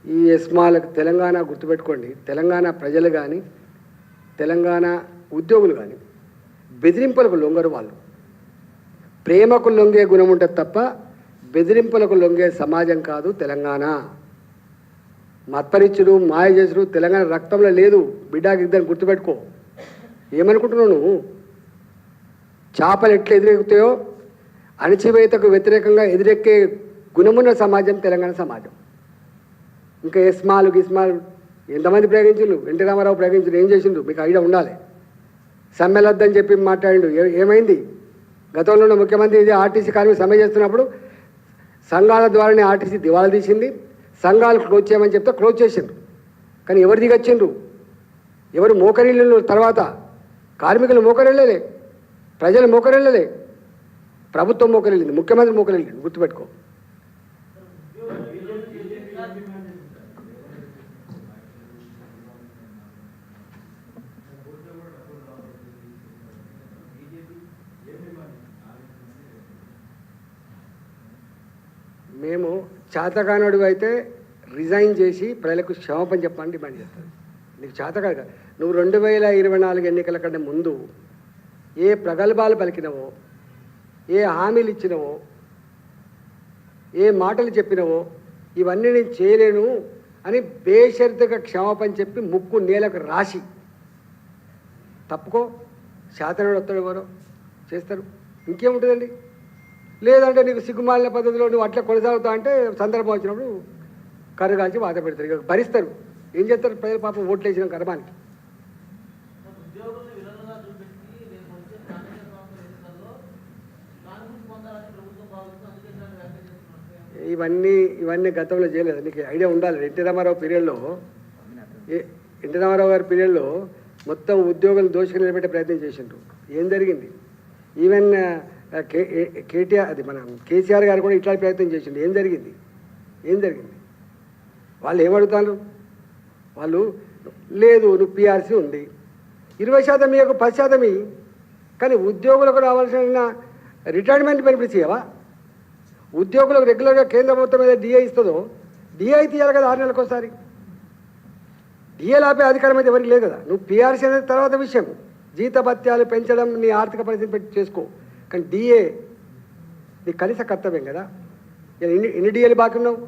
ఈ ఎస్మాలకు తెలంగాణ గుర్తుపెట్టుకోండి, తెలంగాణ ప్రజలు కానీ తెలంగాణ ఉద్యోగులు కానీ బెదిరింపులకు లొంగరు. వాళ్ళు ప్రేమకు లొంగే గుణం ఉంటుంది తప్ప బెదిరింపులకు లొంగే సమాజం కాదు తెలంగాణ. మత్పరిచుడు మాయ చేసుడు తెలంగాణ రక్తంలో లేదు. బిడ్డాకి ఇద్దరు గుర్తుపెట్టుకో. ఏమనుకుంటున్నావు నువ్వు? చేపలు ఎట్లా ఎదురెక్కుతాయో అణచివేతకు వ్యతిరేకంగా ఎదురెక్కే గుణమున్న సమాజం తెలంగాణ సమాజం. ఇంకా ఎస్మాలు గిస్మాలు ఎంతమంది ప్రయోగించిండు? ఎన్టీ రామారావు ప్రయోగించిండు, ఏం చేసిండు? మీకు ఐడియా ఉండాలి. సమ్మెలొద్దని చెప్పి మాట్లాడిండు, ఏమైంది? గతంలో ఉన్న ముఖ్యమంత్రి ఇది ఆర్టీసీ కార్మిక సమ్మె చేస్తున్నప్పుడు సంఘాల ద్వారానే ఆర్టీసీ దివాళా తీసింది. సంఘాలు క్లోజ్ చేయమని చెప్తే క్లోజ్ చేసిండ్రు. కానీ ఎవరు దిగొచ్చిండ్రు? ఎవరు మోకరిల్లు? తర్వాత కార్మికులు మోకరిల్లలే, ప్రజలు మోకరిల్లలే, ప్రభుత్వం మోకరిల్లింది, ముఖ్యమంత్రి మోకరిల్లింది. గుర్తుపెట్టుకో. మేము చేతకానుడు అయితే రిజైన్ చేసి ప్రజలకు క్షమాపణ చెప్పమని డిమాండ్ చేస్తాను. నీకు చేతకాదు. నువ్వు 2024 ఎన్నికల కంటే ముందు ఏ ప్రగల్భాలు పలికినవో, ఏ హామీలు ఇచ్చినవో, ఏ మాటలు చెప్పినవో ఇవన్నీ నేను చేయలేను అని బేషరతుగా క్షమాపణ చెప్పి ముక్కు నేలకు రాసి తప్పుకో. శాతనుడు వస్తాడు, ఎవరో చేస్తారు, ఇంకేముంటుందండి? లేదంటే నీకు సిగ్గుమాలిన పద్ధతిలో నువ్వు అట్లా కొనసాగుతా అంటే సందర్భం వచ్చినప్పుడు కర్రగాల్చి వాత పెడతారు, ఇక భరిస్తారు. ఏం చేస్తారు ప్రజలు? పాపం ఓట్లు వేసిన కర్మానికి. ఇవన్నీ గతంలో చేయలేదు. నీకు ఐడియా ఉండాలి. ఎన్టీ రామారావు గారి పీరియడ్లో మొత్తం ఉద్యోగులు దోషులు నిలబెట్టే ప్రయత్నం చేసిండ్రు. ఏం జరిగింది? ఈవెన్ కేసీఆర్ గారు కూడా ఇట్లాంటి ప్రయత్నం చేసిండు. ఏం జరిగింది? వాళ్ళు ఏమడుగుతారు? వాళ్ళు లేదు, నువ్వు పీఆర్సీ ఉంది, 20% మీకు 10% కానీ ఉద్యోగులకు రావాల్సిన రిటైర్మెంట్ బెనిఫిట్స్ ఇవ్వవా? ఉద్యోగులకు రెగ్యులర్గా కేంద్ర ప్రభుత్వం మీద డిఏ ఇస్తుందో డిఏ తీయాలి కదా 6 నెలలకు ఒకసారి. డిఏలు ఆపే అధికారం అయితే ఎవరికి లేదు కదా. నువ్వు పీఆర్సీ అనేది తర్వాత విషయం. జీతభత్యాలు పెంచడం నీ ఆర్థిక పరిస్థితి పెట్టి చేసుకో, కానీ డిఏ నీ కనీస కర్తవ్యం కదా. ఎన్ని డిఏలు బాకీ ఉన్నావు?